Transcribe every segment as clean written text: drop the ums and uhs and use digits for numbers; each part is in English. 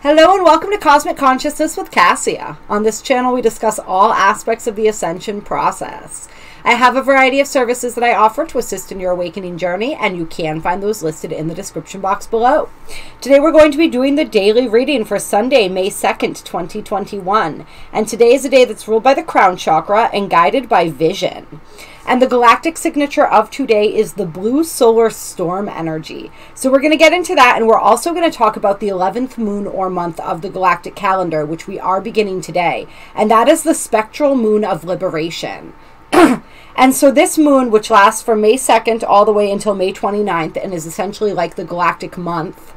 Hello and welcome to Cosmic Consciousness with Kassia. On this channel we discuss all aspects of the Ascension process. I have a variety of services that I offer to assist in your awakening journey, and you can find those listed in the description box below. Today we're going to be doing the daily reading for Sunday, May 2nd, 2021. And today is a day that's ruled by the crown chakra and guided by vision. And the galactic signature of today is the blue solar storm energy. So we're going to get into that, and we're also going to talk about the 11th moon or month of the galactic calendar, which we are beginning today. And that is the spectral moon of liberation. And so this moon, which lasts from May 2nd all the way until May 29th and is essentially like the galactic month,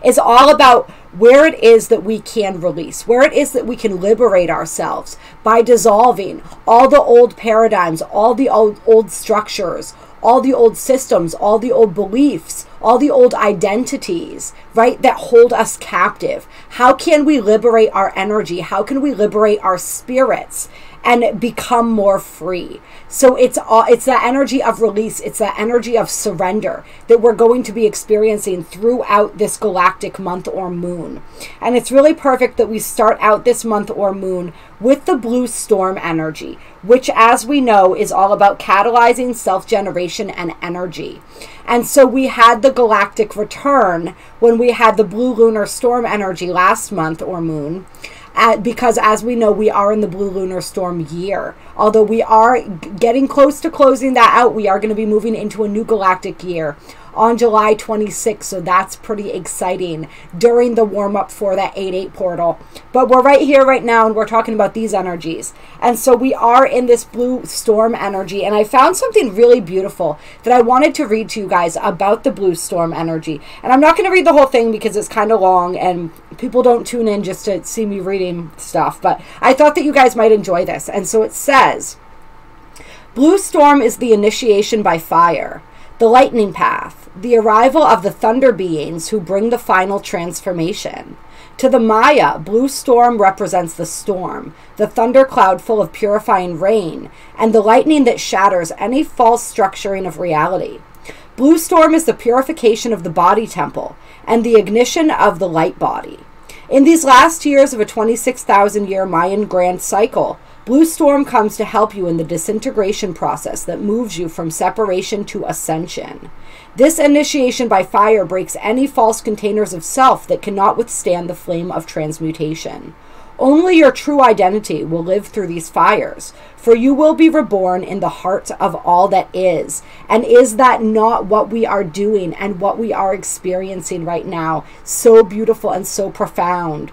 is all about where it is that we can release, where it is that we can liberate ourselves by dissolving all the old paradigms, all the old structures, all the old systems, all the old beliefs, all the old identities, right, that hold us captive. How can we liberate our energy? How can we liberate our spirits and become more free? So it's that energy of release, it's that energy of surrender that we're going to be experiencing throughout this galactic month or moon. And it's really perfect that we start out this month or moon with the blue storm energy, which, as we know, is all about catalyzing self-generation and energy. And so we had the galactic return when we had the blue lunar storm energy last month or moon. Because as we know, we are in the blue lunar storm year. Although we are getting close to closing that out, we are going to be moving into a new galactic year on July 26th. So that's pretty exciting during the warm-up for that 8-8 portal. But we're right here right now, and we're talking about these energies. And so we are in this blue storm energy. And I found something really beautiful that I wanted to read to you guys about the blue storm energy. And I'm not going to read the whole thing because it's kind of long and people don't tune in just to see me reading stuff. But I thought that you guys might enjoy this. And so it says, blue storm is the initiation by fire, the lightning path, the arrival of the thunder beings who bring the final transformation. To the Maya, blue storm represents the storm, the thundercloud full of purifying rain, and the lightning that shatters any false structuring of reality. Blue storm is the purification of the body temple and the ignition of the light body. In these last years of a 26,000-year Mayan grand cycle, blue storm comes to help you in the disintegration process that moves you from separation to ascension. This initiation by fire breaks any false containers of self that cannot withstand the flame of transmutation. Only your true identity will live through these fires, for you will be reborn in the heart of all that is. And is that not what we are doing and what we are experiencing right now? So beautiful and so profound.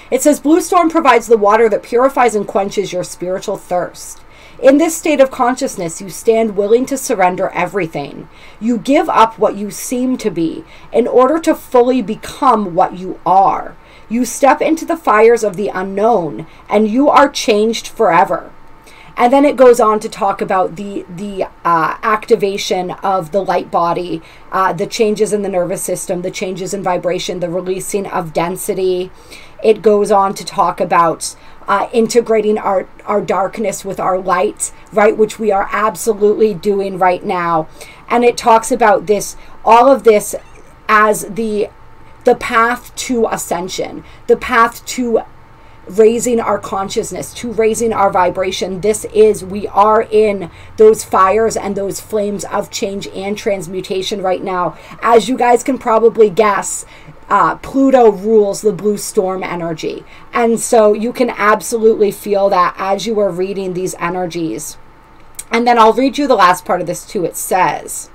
It says, blue storm provides the water that purifies and quenches your spiritual thirst. In this state of consciousness, you stand willing to surrender everything. You give up what you seem to be in order to fully become what you are. You step into the fires of the unknown, and you are changed forever. And then it goes on to talk about the activation of the light body, the changes in the nervous system, the changes in vibration, the releasing of density. It goes on to talk about integrating our darkness with our light, right, which we are absolutely doing right now. And it talks about this, all of this, as the path to ascension, the path to raising our consciousness, to raising our vibration. We are in those fires and those flames of change and transmutation right now. As you guys can probably guess, Pluto rules the blue storm energy. And so you can absolutely feel that as you are reading these energies. And then I'll read you the last part of this too. It says,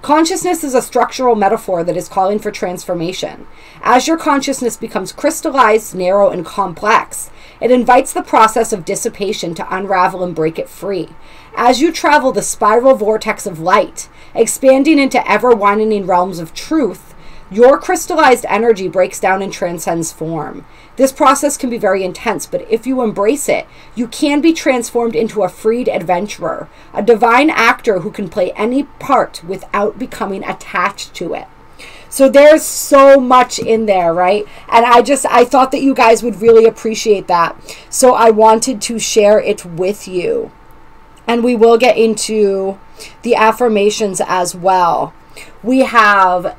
consciousness is a structural metaphor that is calling for transformation. As your consciousness becomes crystallized, narrow, and complex, it invites the process of dissipation to unravel and break it free. As you travel the spiral vortex of light, expanding into ever-widening realms of truth, your crystallized energy breaks down and transcends form. This process can be very intense, but if you embrace it, you can be transformed into a freed adventurer, a divine actor who can play any part without becoming attached to it. So there's so much in there, right? And I thought that you guys would really appreciate that. So I wanted to share it with you. And we will get into the affirmations as well. We have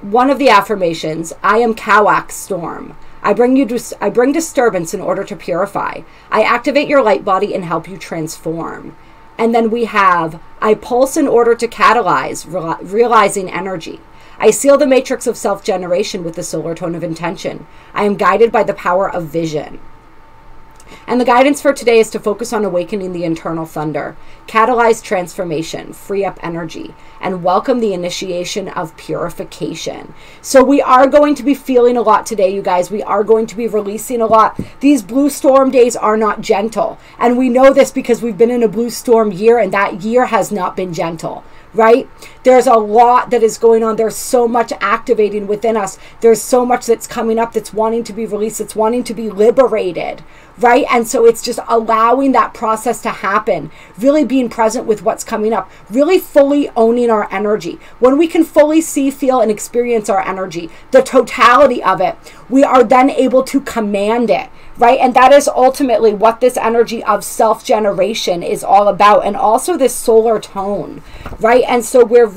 one of the affirmations, I am Kawak Storm. I bring disturbance in order to purify. I activate your light body and help you transform. And then we have, I pulse in order to catalyze, realizing energy. I seal the matrix of self-generation with the solar tone of intention. I am guided by the power of vision. And the guidance for today is to focus on awakening the internal thunder, catalyze transformation, free up energy, and welcome the initiation of purification. So we are going to be feeling a lot today, you guys. We are going to be releasing a lot. These blue storm days are not gentle. And we know this because we've been in a blue storm year, and that year has not been gentle. Right? There's a lot that is going on. There's so much activating within us. There's so much that's coming up that's wanting to be released, that's wanting to be liberated, right? And so it's just allowing that process to happen, really being present with what's coming up, really fully owning our energy. When we can fully see, feel, and experience our energy, the totality of it, we are then able to command it, right? And that is ultimately what this energy of self-generation is all about, and also this solar tone, right? And so we're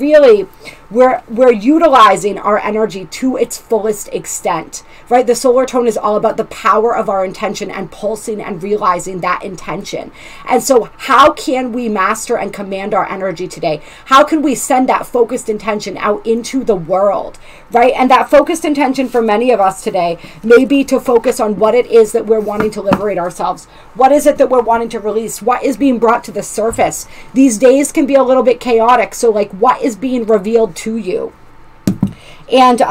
utilizing our energy to its fullest extent, right? The solar tone is all about the power of our intention and pulsing and realizing that intention. And so how can we master and command our energy today? How can we send that focused intention out into the world, right? And that focused intention for many of us today may be to focus on what it is that we're wanting to liberate ourselves. What is it that we're wanting to release? What is being brought to the surface? These days can be a little bit chaotic. So like, what is being revealed to you? And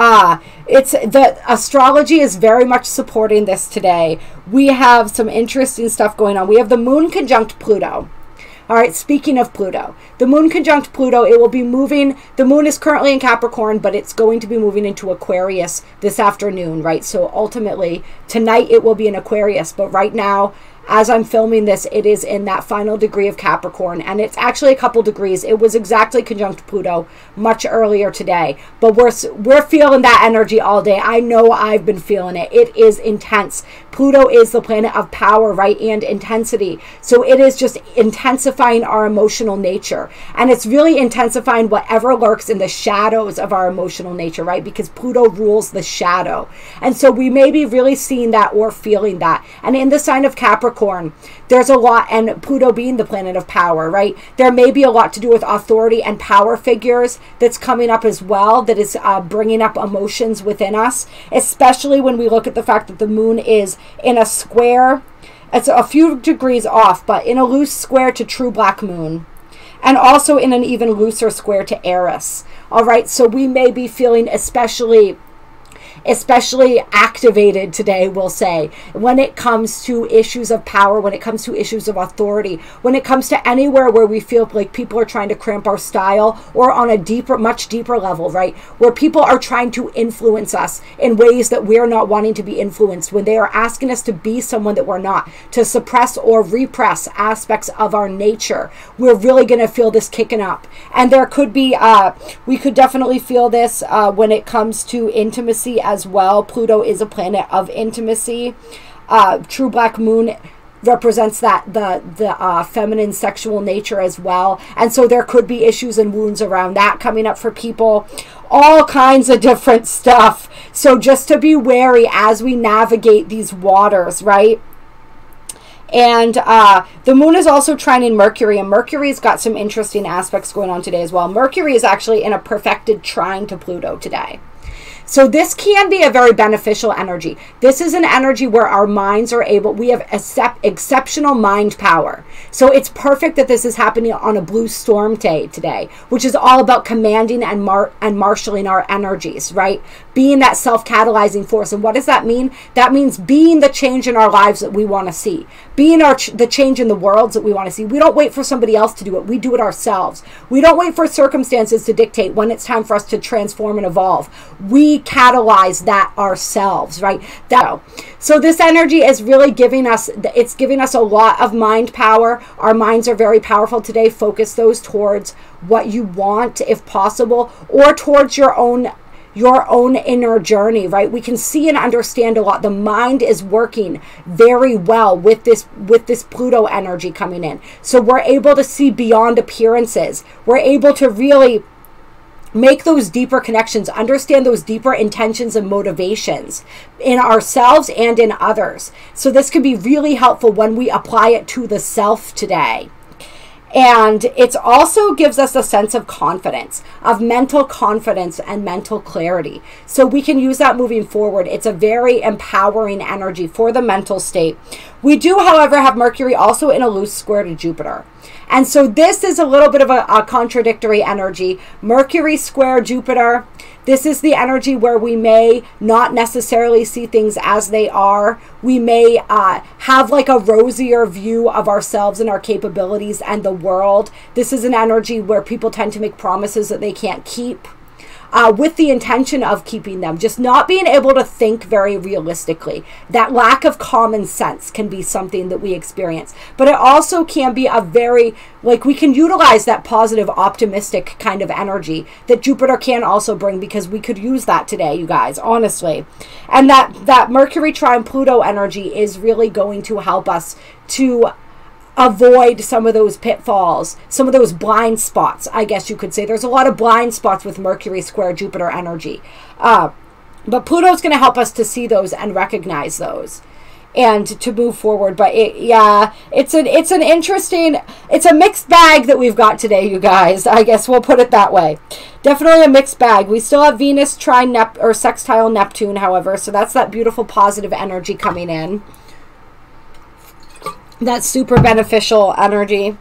it's the astrology is very much supporting this today. We have some interesting stuff going on. We have the moon conjunct Pluto. All right, speaking of Pluto, the moon conjunct Pluto, it will be moving. The moon is currently in Capricorn, but it's going to be moving into Aquarius this afternoon, right? So ultimately, tonight it will be in Aquarius, but right now, as I'm filming this, it is in that final degree of Capricorn, and it's actually a couple degrees. It was exactly conjunct Pluto much earlier today, but we're feeling that energy all day. I know I've been feeling it. It is intense. Pluto is the planet of power, right, and intensity. So it is just intensifying our emotional nature, and it's really intensifying whatever lurks in the shadows of our emotional nature, right, because Pluto rules the shadow. And so we may be really seeing that or feeling that. And in the sign of Capricorn, there's a lot, and Pluto being the planet of power, right? There may be a lot to do with authority and power figures that's coming up as well, that is bringing up emotions within us, especially when we look at the fact that the moon is in a square. It's a few degrees off, but in a loose square to true black moon, and also in an even looser square to Aries. All right, so we may be feeling especially activated today, we'll say, when it comes to issues of power, when it comes to issues of authority, when it comes to anywhere where we feel like people are trying to cramp our style, or on a deeper, much deeper level, right, where people are trying to influence us in ways that we're not wanting to be influenced, when they are asking us to be someone that we're not, to suppress or repress aspects of our nature. We're really going to feel this kicking up. And there could be, we could definitely feel this when it comes to intimacy as well. Pluto is a planet of intimacy. True black moon represents that the feminine sexual nature as well, and so there could be issues and wounds around that coming up for people. All kinds of different stuff. So just to be wary as we navigate these waters, right? And the moon is also trining Mercury, and Mercury's got some interesting aspects going on today as well. Mercury is actually in a perfected trine to Pluto today. So this can be a very beneficial energy. This is an energy where our minds are able, we have exceptional mind power. So it's perfect that this is happening on a blue storm day today, which is all about commanding and marshaling our energies, right? Being that self-catalyzing force. And what does that mean? That means being the change in our lives that we want to see. Being the change in the worlds that we want to see. We don't wait for somebody else to do it. We do it ourselves. We don't wait for circumstances to dictate when it's time for us to transform and evolve. We catalyze that ourselves, right? So this energy is really giving us, it's giving us a lot of mind power. Our minds are very powerful today. Focus those towards what you want, if possible, or towards your own inner journey, right? We can see and understand a lot. The mind is working very well with this Pluto energy coming in. So we're able to see beyond appearances. We're able to really make those deeper connections, understand those deeper intentions and motivations in ourselves and in others. So this can be really helpful when we apply it to the self today. And it also gives us a sense of confidence, of mental confidence and mental clarity. So we can use that moving forward. It's a very empowering energy for the mental state. We do, however, have Mercury also in a loose square to Jupiter. And so this is a little bit of a contradictory energy. Mercury square Jupiter. This is the energy where we may not necessarily see things as they are. We may have like a rosier view of ourselves and our capabilities and the world. This is an energy where people tend to make promises that they can't keep, with the intention of keeping them, just not being able to think very realistically. That lack of common sense can be something that we experience, but it also can be a very, like, we can utilize that positive, optimistic kind of energy that Jupiter can also bring, because we could use that today, you guys, honestly. And that Mercury trine Pluto energy is really going to help us to avoid some of those pitfalls, some of those blind spots, I guess you could say. There's a lot of blind spots with Mercury square Jupiter energy. But Pluto's going to help us to see those and recognize those and to move forward. But it's an interesting, it's a mixed bag that we've got today, you guys. I guess we'll put it that way. Definitely a mixed bag. We still have Venus trine or sextile Neptune, however. So that's that beautiful positive energy coming in. That's super beneficial energy.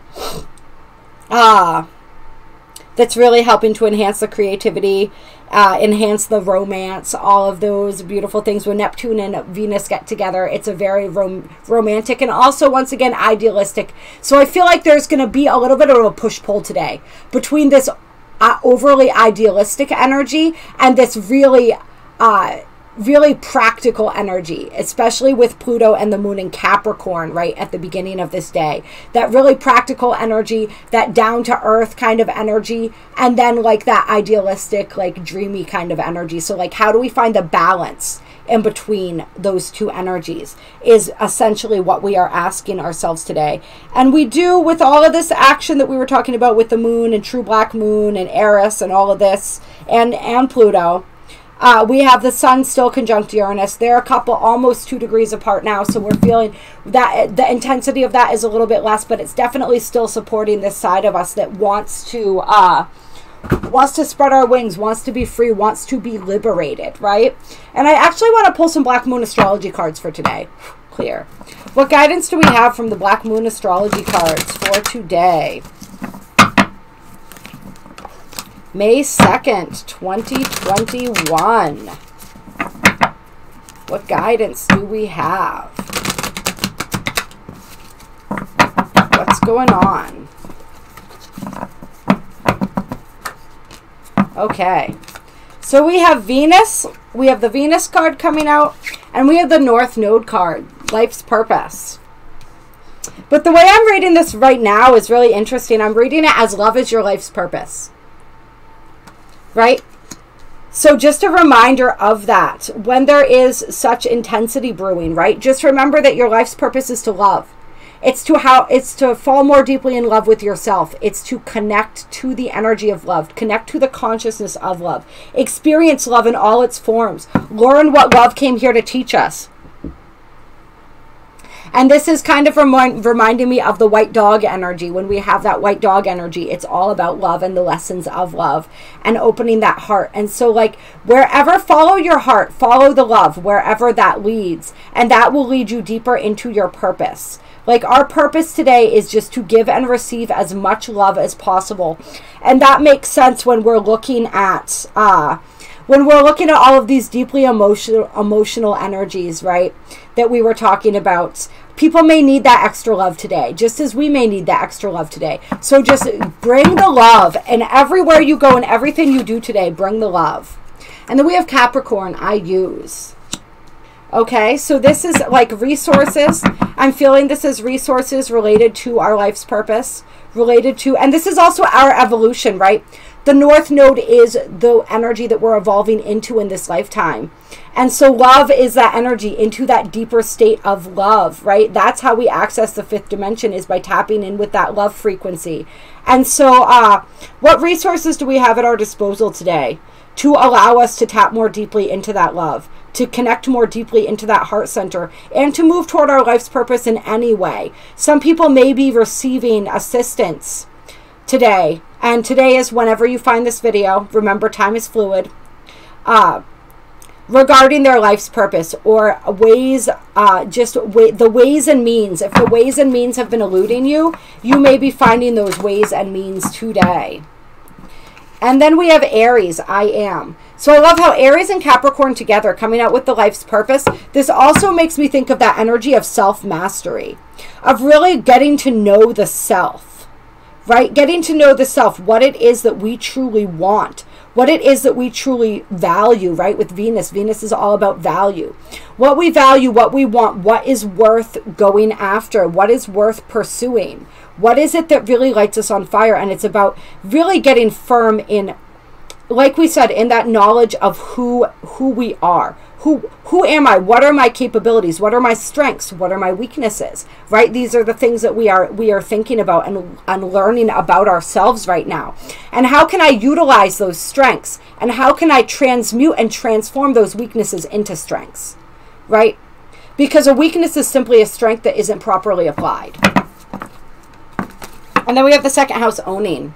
That's really helping to enhance the creativity, enhance the romance, all of those beautiful things. When Neptune and Venus get together, it's a very romantic and also, once again, idealistic. So I feel like there's going to be a little bit of a push-pull today between this overly idealistic energy and this really practical energy, especially with Pluto and the moon in Capricorn right at the beginning of this day. That really practical energy, that down to earth kind of energy, and then like that idealistic, like dreamy kind of energy. So like, how do we find the balance in between those two energies is essentially what we are asking ourselves today. And we do, with all of this action that we were talking about with the moon and true black moon and Aries and all of this, and Pluto, we have the sun still conjunct Uranus. They're a couple, almost 2 degrees apart now. So we're feeling that the intensity of that is a little bit less, but it's definitely still supporting this side of us that wants to spread our wings, wants to be free, wants to be liberated, right? And I actually want to pull some Black Moon astrology cards for today. Clear. What guidance do we have from the Black Moon astrology cards for today? May 2nd, 2021. What guidance do we have? What's going on? Okay. So we have Venus. We have the Venus card coming out. And we have the North Node card. Life's purpose. But the way I'm reading this right now is really interesting. I'm reading it as love is your life's purpose. Right? So just a reminder of that. When there is such intensity brewing, right? Just remember that your life's purpose is to love. It's to fall more deeply in love with yourself. It's to connect to the energy of love. Connect to the consciousness of love. Experience love in all its forms. Learn what love came here to teach us. And this is kind of reminding me of the white dog energy. When we have that white dog energy, it's all about love and the lessons of love and opening that heart. And so like wherever, follow your heart, follow the love, wherever that leads. And that will lead you deeper into your purpose. Like our purpose today is just to give and receive as much love as possible. And that makes sense when we're looking at all of these deeply emotional energies, right, that we were talking about. People may need that extra love today, just as we may need that extra love today. So just bring the love, and everywhere you go and everything you do today, bring the love. And then we have Capricorn, I use. Okay, so this is like resources. I'm feeling this is resources related to our life's purpose, related to, and this is also our evolution, right? the North Node is the energy that we're evolving into in this lifetime. And so love is that energy into that deeper state of love, right? That's how we access the fifth dimension, is by tapping in with that love frequency. And so what resources do we have at our disposal today to allow us to tap more deeply into that love, to connect more deeply into that heart center, and to move toward our life's purpose in any way? Some people may be receiving assistance today, and today is whenever you find this video. Remember, time is fluid. Regarding their life's purpose, or ways, the ways and means. If the ways and means have been eluding you, you may be finding those ways and means today. And then we have Aries, I am. So I love how Aries and Capricorn together, coming out with the life's purpose. This also makes me think of that energy of self-mastery, of really getting to know the self, right? Getting to know the self, what it is that we truly want, what it is that we truly value, right? With Venus, Venus is all about value. What we value, what we want, what is worth going after, what is worth pursuing. What is it that really lights us on fire? And it's about really getting firm in, like we said, in that knowledge of who we are. Who am I? What are my capabilities? What are my strengths? What are my weaknesses? Right? These are the things that we are thinking about and learning about ourselves right now. And how can I utilize those strengths? And how can I transmute and transform those weaknesses into strengths? Right? Because a weakness is simply a strength that isn't properly applied. And then we have the second house, owning.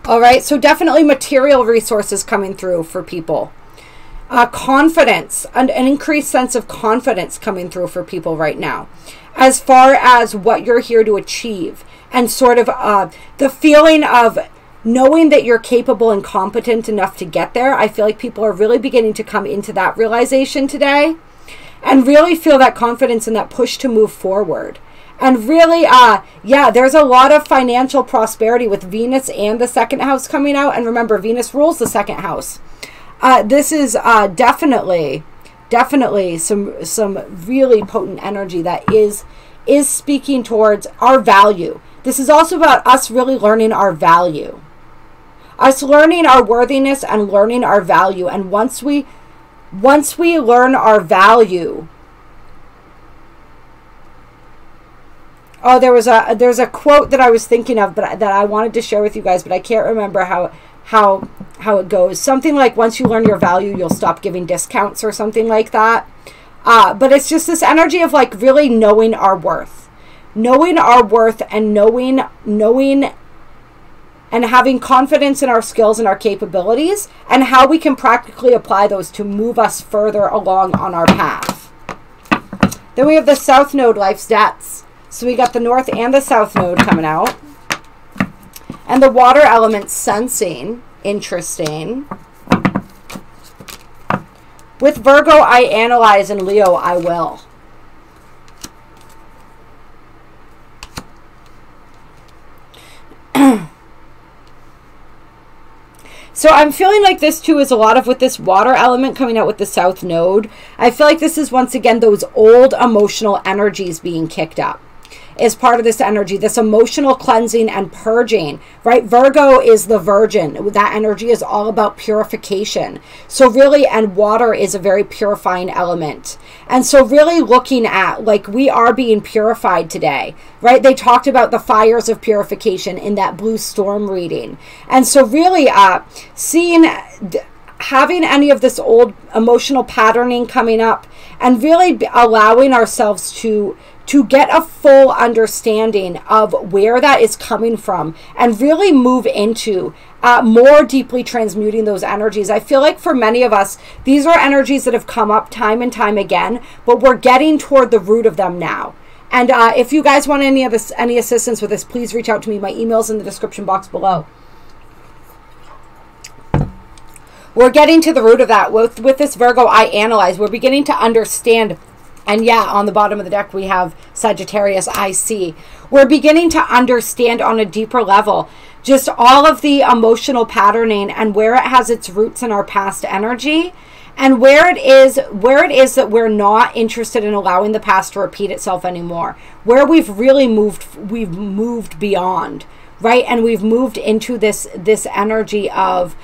All right, so definitely material resources coming through for people. Confidence, an increased sense of confidence coming through for people right now, as far as what you're here to achieve, and sort of the feeling of knowing that you're capable and competent enough to get there. I feel like people are really beginning to come into that realization today, and really feel that confidence and that push to move forward. And really, yeah, there's a lot of financial prosperity with Venus and the second house coming out. And remember, Venus rules the second house. This is definitely some really potent energy that is speaking towards our value. This is also about us really learning our value, us learning our worthiness and learning our value. And once we learn our value, oh, there's a quote that I was thinking of, but that I wanted to share with you guys, but I can't remember how it goes. Something like, once you learn your value, you'll stop giving discounts, or something like that. But it's just this energy of like really knowing our worth, and knowing and having confidence in our skills and our capabilities, and how we can practically apply those to move us further along on our path. Then we have the South Node, life's debts. So we got the North and the South Node coming out. And the water element, sensing. Interesting. With Virgo, I analyze, and Leo, I will. So I'm feeling like this too is a lot of, with this water element coming out with the South Node, I feel like this is once again those old emotional energies being kicked up. Is part of this energy, this emotional cleansing and purging, right? Virgo is the virgin. That energy is all about purification. So really, and water is a very purifying element. And so really looking at, like, we are being purified today, right? They talked about the fires of purification in that blue storm reading. And so really seeing, having any of this old emotional patterning coming up, and really allowing ourselves to get a full understanding of where that is coming from, and really move into more deeply transmuting those energies. I feel like for many of us, these are energies that have come up time and time again, but we're getting toward the root of them now. And if you guys want any assistance with this, please reach out to me. My email's in the description box below. We're getting to the root of that. With this Virgo, I analyze. We're beginning to understand. And yeah, on the bottom of the deck, we have Sagittarius, I see. We're beginning to understand on a deeper level just all of the emotional patterning, and where it has its roots in our past energy, and where it is that we're not interested in allowing the past to repeat itself anymore. Where we've really moved beyond. right? And we've moved into this energy of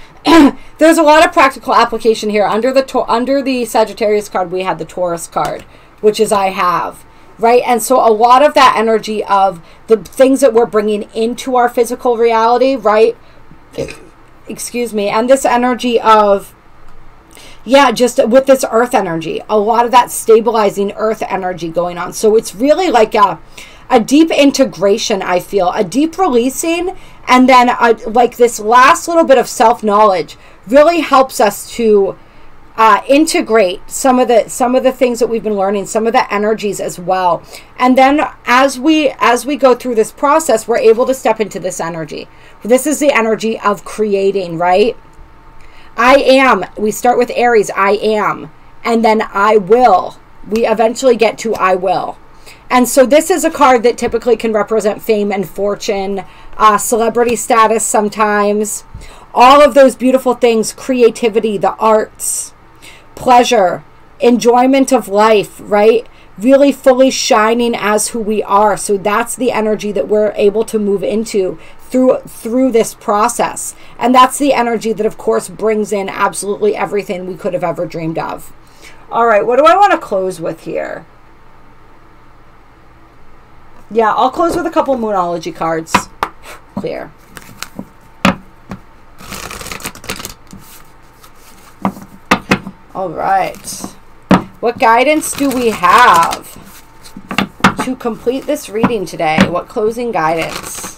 there's a lot of practical application here. Under the Sagittarius card, we had the Taurus card, which is I have, right? And so a lot of that energy of the things that we're bringing into our physical reality, right? Excuse me. And this energy of, yeah, just with this earth energy, a lot of that stabilizing earth energy going on. So it's really like a deep integration, I feel, a deep releasing, and then like this last little bit of self-knowledge really helps us to integrate some of the things that we've been learning, some of the energies as well. And then as we go through this process, we're able to step into this energy. This is the energy of creating, right? I am. We start with Aries, I am, and then I will. We eventually get to I will. And so this is a card that typically can represent fame and fortune, celebrity status sometimes, all of those beautiful things, creativity, the arts, pleasure, enjoyment of life, right? Really fully shining as who we are. So that's the energy that we're able to move into through this process. And that's the energy that, of course, brings in absolutely everything we could have ever dreamed of. All right, what do I want to close with here? Yeah, I'll close with a couple Moonology cards. Clear. All right. What guidance do we have to complete this reading today? What closing guidance?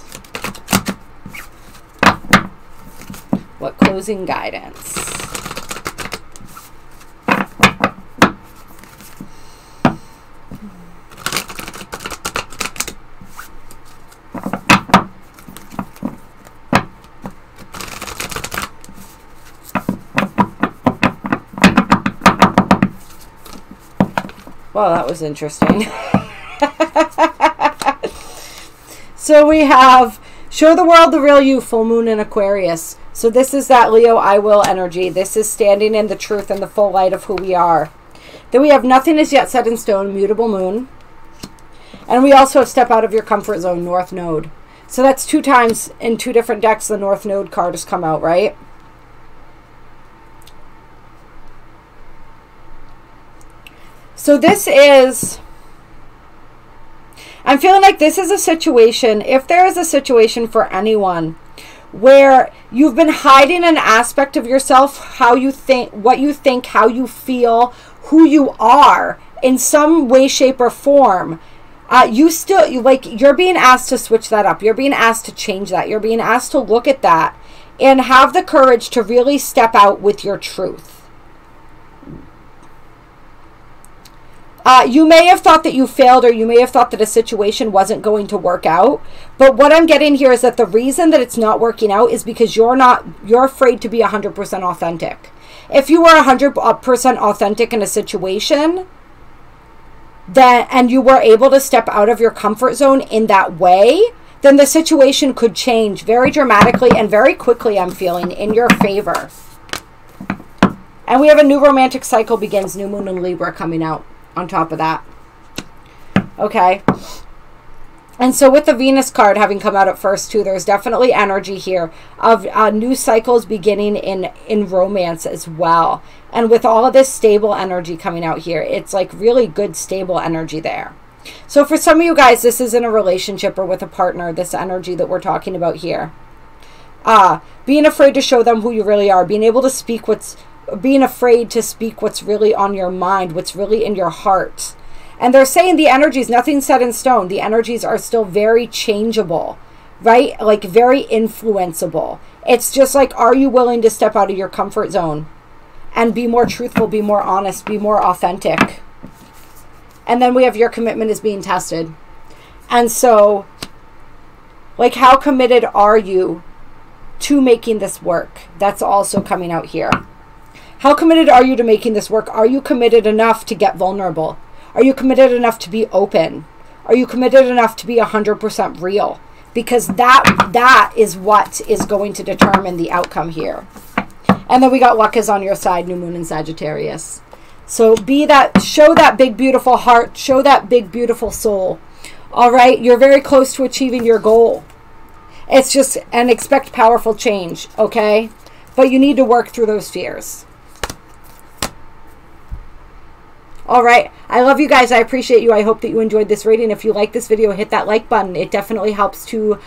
What closing guidance? Well, that was interesting. So we have show the world the real you, full moon in Aquarius. So this is that Leo I will energy. This is standing in the truth and the full light of who we are. Then we have nothing is yet set in stone, mutable moon. And we also have step out of your comfort zone, North Node. So that's 2 times in 2 different decks the North Node card has come out, right? So this is, I'm feeling like this is a situation, if there is a situation for anyone where you've been hiding an aspect of yourself, how you think, what you think, how you feel, who you are in some way, shape, or form, you're being asked to switch that up. You're being asked to change that. You're being asked to look at that and have the courage to really step out with your truth. You may have thought that you failed, or you may have thought that a situation wasn't going to work out. But what I'm getting here is that the reason that it's not working out is because you're afraid to be 100% authentic. If you were 100% authentic in a situation, and you were able to step out of your comfort zone in that way, then the situation could change very dramatically and very quickly, I'm feeling, in your favor. And we have a new romantic cycle begins, new moon in Libra coming out on top of that. Okay. And so with the Venus card having come out at first too, there's definitely energy here of new cycles beginning in romance as well. And with all of this stable energy coming out here, it's like really good stable energy there. So for some of you guys, this is in a relationship or with a partner, this energy that we're talking about here. Being afraid to show them who you really are, being able to speak being afraid to speak what's really on your mind, what's really in your heart. And they're saying the energies, nothing's set in stone. The energies are still very changeable, right? Like very influenceable. It's just like, are you willing to step out of your comfort zone and be more truthful, be more honest, be more authentic? And then we have your commitment is being tested. And so, like, how committed are you to making this work? That's also coming out here. How committed are you to making this work? Are you committed enough to get vulnerable? Are you committed enough to be open? Are you committed enough to be 100% real? Because that is what is going to determine the outcome here. And then we got luck is on your side, new moon in Sagittarius. So show that big, beautiful heart. Show that big, beautiful soul. All right. You're very close to achieving your goal. It's just, and expect powerful change, okay? But you need to work through those fears. All right. I love you guys. I appreciate you. I hope that you enjoyed this reading. If you like this video, hit that like button. It definitely helps to,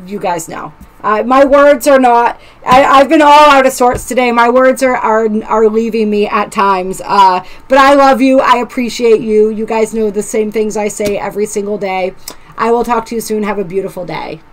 you guys know. My words are not, I've been all out of sorts today. My words are leaving me at times. But I love you. I appreciate you. You guys know the same things I say every single day. I will talk to you soon. Have a beautiful day.